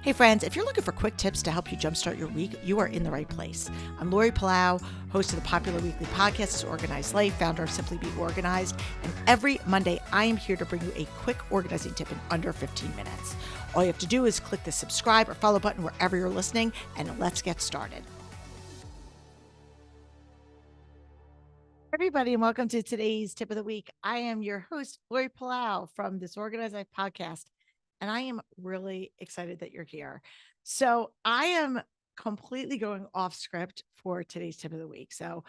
Hey friends, if you're looking for quick tips to help you jumpstart your week, you are in the right place. I'm Lori Palau, host of the popular weekly podcast, Organized Life, founder of Simply Be Organized. And every Monday, I am here to bring you a quick organizing tip in under 15 minutes. All you have to do is click the subscribe or follow button wherever you're listening, and let's get started. Everybody, and welcome to today's tip of the week. I am your host, Lori Palau from this Organized Life podcast, and I am really excited that you're here. So I am completely going off script for today's tip of the week. So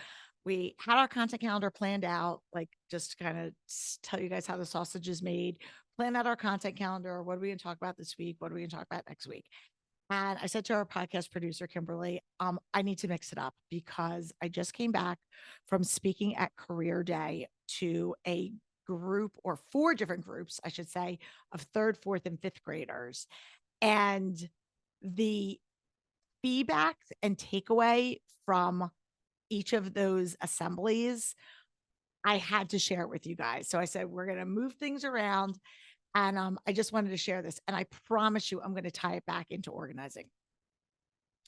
we had our content calendar planned out, like just kind of tell you guys how the sausage is made, plan out our content calendar. What are we going to talk about this week? What are we going to talk about next week? And I said to our podcast producer, Kimberly, I need to mix it up because I just came back from speaking at Career Day to a group, or four different groups, I should say, of third, fourth, and fifth graders. And the feedback and takeaway from each of those assemblies, I had to share it with you guys. So I said, we're going to move things around. And I just wanted to share this. And I promise you, I'm going to tie it back into organizing.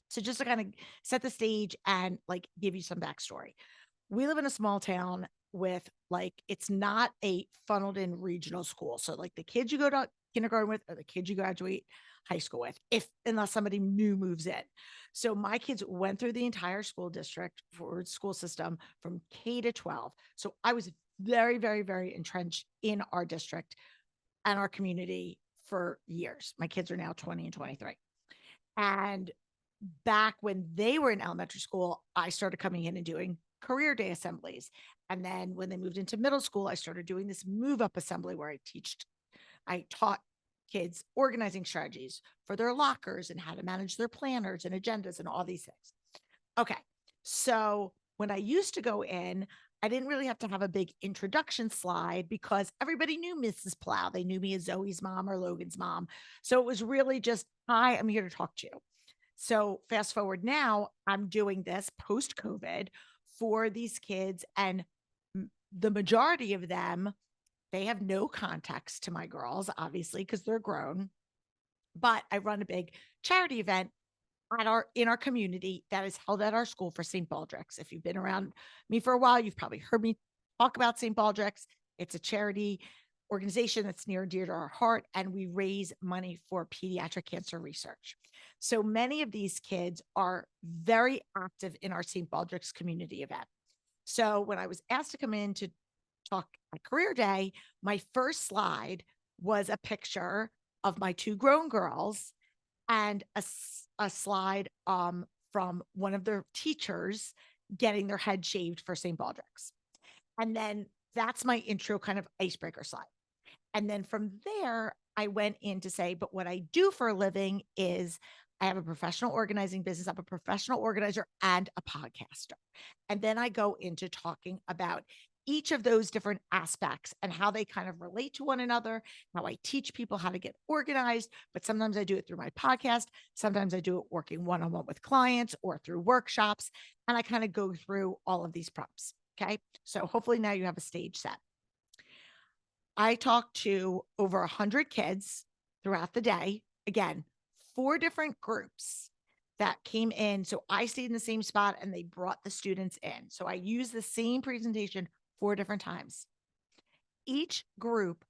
So just to kind of set the stage and like give you some backstory. We live in a small town with it's not a funneled in regional school. So like the kids you go to kindergarten with are the kids you graduate high school with, unless somebody new moves in. So my kids went through the entire school district for school system from K to 12. So I was very, very, very entrenched in our district and our community for years. My kids are now 20 and 23. And back when they were in elementary school, I started coming in and doing career day assemblies. And then when they moved into middle school, I started doing this move up assembly where I taught kids organizing strategies for their lockers and how to manage their planners and agendas and all these things. Okay. So when I used to go in, I didn't really have to have a big introduction slide because everybody knew Mrs. Plow. They knew me as Zoe's mom or Logan's mom. So it was really just, hi, I'm here to talk to you. So fast forward now, I'm doing this post COVID for these kids, and the majority of them, they have no context to my girls, obviously, because they're grown. But I run a big charity event in our community that is held at our school for St. Baldrick's. If you've been around me for a while, you've probably heard me talk about St. Baldrick's. It's a charity organization that's near and dear to our heart, and we raise money for pediatric cancer research. So many of these kids are very active in our St. Baldrick's community event. So when I was asked to come in to talk at Career Day, my first slide was a picture of my two grown girls and a slide from one of their teachers getting their head shaved for St. Baldrick's. And then that's my intro kind of icebreaker slide. And then from there, I went in to say, but what I do for a living is I have a professional organizing business. I'm a professional organizer and a podcaster. And then I go into talking about each of those different aspects and how they kind of relate to one another, how I teach people how to get organized. But sometimes I do it through my podcast. Sometimes I do it working one-on-one with clients or through workshops. And I kind of go through all of these prompts. Okay. So hopefully now you have a stage set. I talked to over 100 kids throughout the day. Again, four different groups that came in. So I stayed in the same spot and they brought the students in. So I used the same presentation four different times. Each group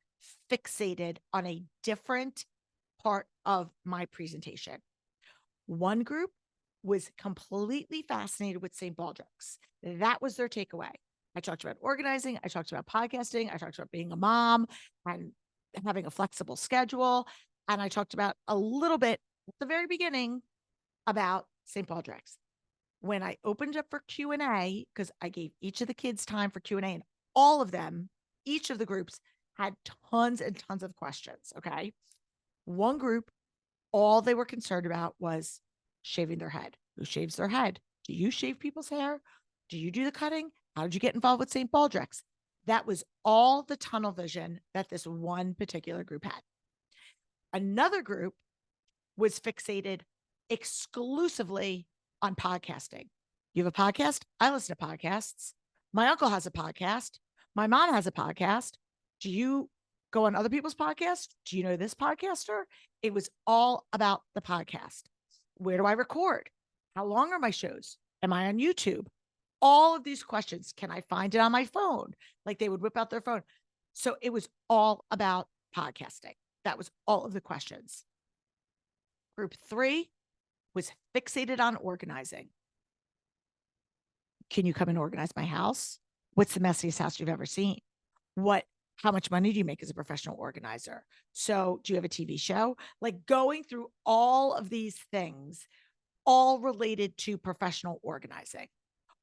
fixated on a different part of my presentation. One group was completely fascinated with St. Baldrick's. That was their takeaway. I talked about organizing. I talked about podcasting. I talked about being a mom and having a flexible schedule. And I talked about a little bit at the very beginning about St. Baldrick's. When I opened up for Q&A, because I gave each of the kids time for Q&A, and all of them, each of the groups had tons and tons of questions. Okay. One group, all they were concerned about was shaving their head. Who shaves their head? Do you shave people's hair? Do you do the cutting? How did you get involved with St. Baldrick's? That was all the tunnel vision that this one particular group had. Another group was fixated exclusively on podcasting. You have a podcast? I listen to podcasts. My uncle has a podcast. My mom has a podcast. Do you go on other people's podcasts? Do you know this podcaster? It was all about the podcast. Where do I record? How long are my shows? Am I on YouTube? All of these questions. Can I find it on my phone? Like they would whip out their phone. So it was all about podcasting. That was all of the questions. Group 3 was fixated on organizing. Can you come and organize my house? What's the messiest house you've ever seen? How much money do you make as a professional organizer? So do you have a TV show? Like going through all of these things, all related to professional organizing.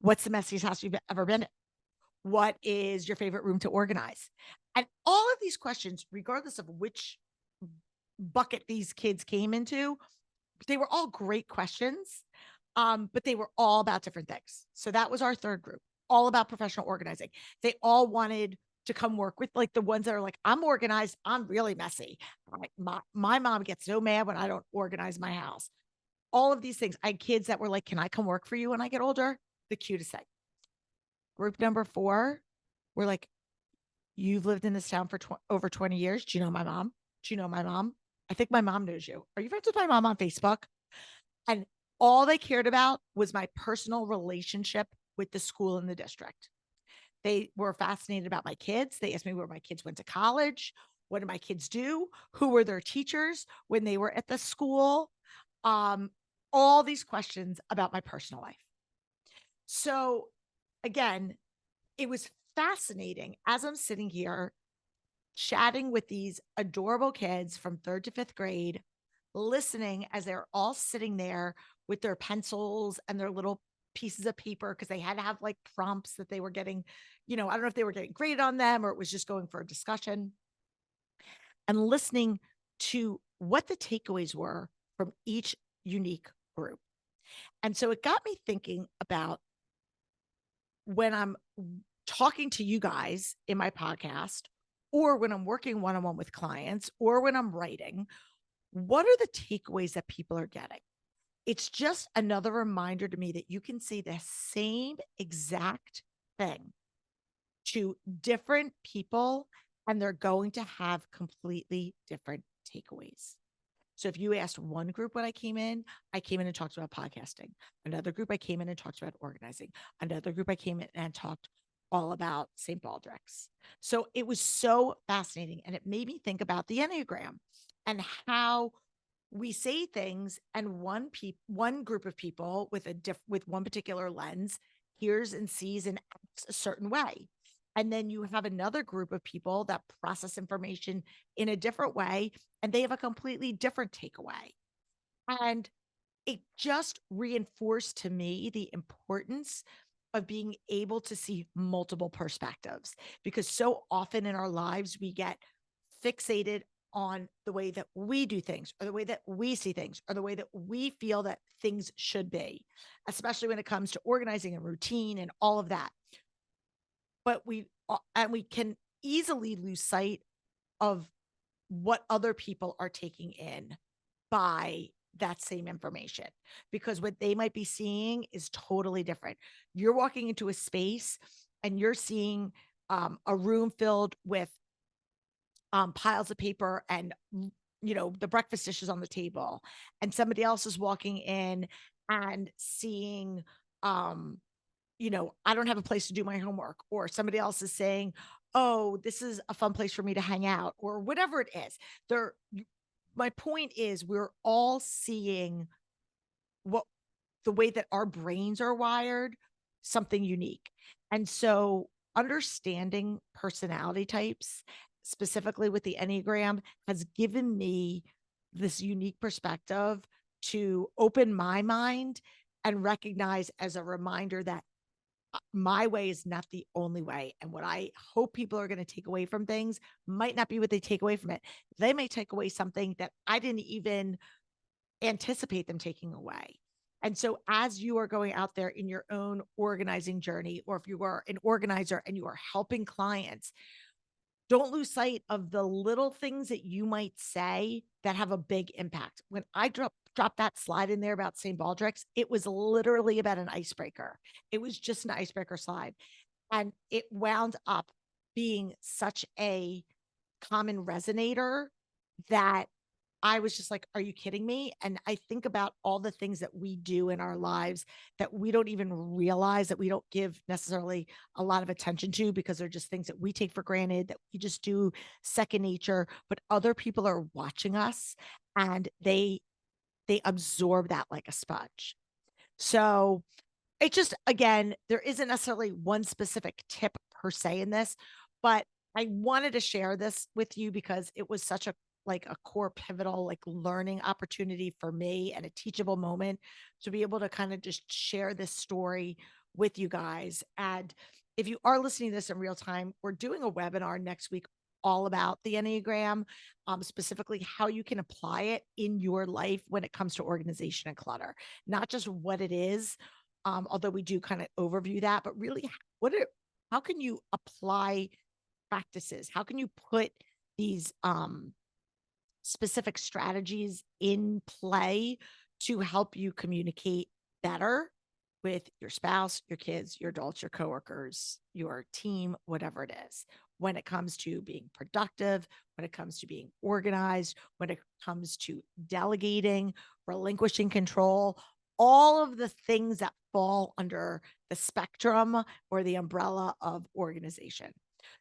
What's the messiest house you've ever been in? What is your favorite room to organize? And all of these questions, regardless of which bucket these kids came into, they were all great questions, but they were all about different things. So that was our third group, all about professional organizing. They all wanted to come work with like the ones that are like, I'm organized, I'm really messy. My mom gets so mad when I don't organize my house. All of these things. I had kids that were like, can I come work for you when I get older? The cutest thing. Group number 4, we're like, you've lived in this town for over 20 years. Do you know my mom? Do you know my mom? I think my mom knows you. Are you friends with my mom on Facebook? And all they cared about was my personal relationship with the school and the district. They were fascinated about my kids. They asked me where my kids went to college. What did my kids do? Who were their teachers when they were at the school? All these questions about my personal life. So again, it was fascinating as I'm sitting here chatting with these adorable kids from 3rd to 5th grade, listening as they're all sitting there with their pencils and their little pieces of paper because they had to have like prompts that they were getting, I don't know if they were getting graded on them or it was just going for a discussion, and listening to what the takeaways were from each unique group. And so it got me thinking about when I'm talking to you guys in my podcast, or when I'm working one-on-one with clients, or when I'm writing, what are the takeaways that people are getting? It's just another reminder to me that you can say the same exact thing to different people, and they're going to have completely different takeaways. So if you asked one group when I came in and talked about podcasting. Another group, I came in and talked about organizing. Another group, I came in and talked all about St. Baldrick's. So it was so fascinating. And it made me think about the Enneagram and how we say things, and one group of people with with one particular lens hears and sees and acts a certain way. And then you have another group of people that process information in a different way, and they have a completely different takeaway. And it just reinforced to me the importance of being able to see multiple perspectives, because so often in our lives, we get fixated on the way that we do things, or the way that we see things, or the way that we feel that things should be, especially when it comes to organizing and routine and all of that. But we can easily lose sight of what other people are taking in by that same information, because what they might be seeing is totally different. You're walking into a space and you're seeing a room filled with piles of paper and the breakfast dishes on the table, and somebody else is walking in and seeing I don't have a place to do my homework, or somebody else is saying, oh, this is a fun place for me to hang out, or whatever it is. My point is, we're all seeing what the way that our brains are wired, something unique. And so understanding personality types, specifically with the Enneagram, has given me this unique perspective to open my mind and recognize as a reminder that my way is not the only way. And what I hope people are going to take away from things might not be what they take away from it. They may take away something that I didn't even anticipate them taking away. And so as you are going out there in your own organizing journey, or if you are an organizer and you are helping clients, don't lose sight of the little things that you might say that have a big impact. When I dropped that slide in there about St. Baldrick's, it was literally about an icebreaker. It was just an icebreaker slide. And it wound up being such a common resonator that I was just like, are you kidding me? And I think about all the things that we do in our lives that we don't even realize, that we don't give necessarily a lot of attention to, because they're just things that we take for granted, that we just do second nature, but other people are watching us and they absorb that like a sponge. So it just, again, there isn't necessarily one specific tip per se in this, but I wanted to share this with you because it was such a like a core pivotal like learning opportunity for me and a teachable moment to be able to kind of just share this story with you guys. And if you are listening to this in real time, we're doing a webinar next week all about the Enneagram, specifically how you can apply it in your life when it comes to organization and clutter, not just what it is, although we do kind of overview that, but really how can you apply practices? How can you put these specific strategies in play to help you communicate better with your spouse, your kids, your adults, your coworkers, your team, whatever it is, when it comes to being productive, when it comes to being organized, when it comes to delegating, relinquishing control, all of the things that fall under the spectrum or the umbrella of organization.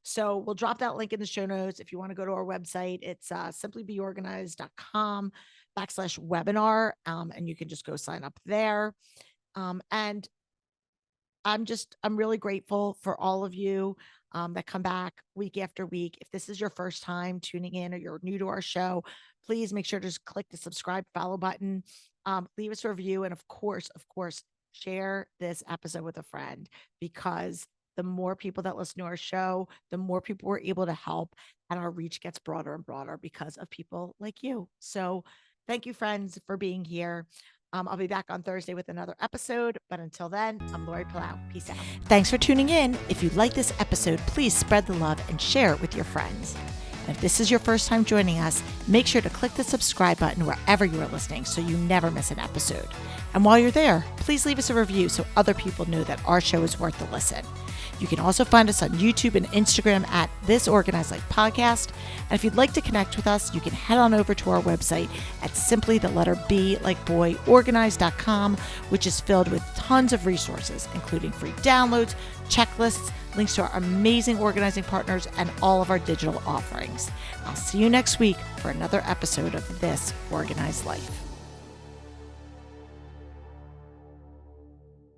So we'll drop that link in the show notes. If you want to go to our website, it's simplybeorganized.com/webinar. And you can just go sign up there. And I'm really grateful for all of you that come back week after week. If this is your first time tuning in or you're new to our show, please make sure to just click the subscribe, follow button, leave us a review, and of course, share this episode with a friend, because the more people that listen to our show, the more people we're able to help, and our reach gets broader and broader because of people like you. So thank you, friends, for being here. I'll be back on Thursday with another episode. But until then, I'm Lori Palau. Peace out. Thanks for tuning in. If you like this episode, please spread the love and share it with your friends. And if this is your first time joining us, make sure to click the subscribe button wherever you are listening so you never miss an episode. And while you're there, please leave us a review so other people know that our show is worth the listen. You can also find us on YouTube and Instagram at This Organized Life Podcast. And if you'd like to connect with us, you can head on over to our website at simplythelletterBorganized.com, which is filled with tons of resources, including free downloads, checklists, links to our amazing organizing partners, and all of our digital offerings. I'll see you next week for another episode of This Organized Life.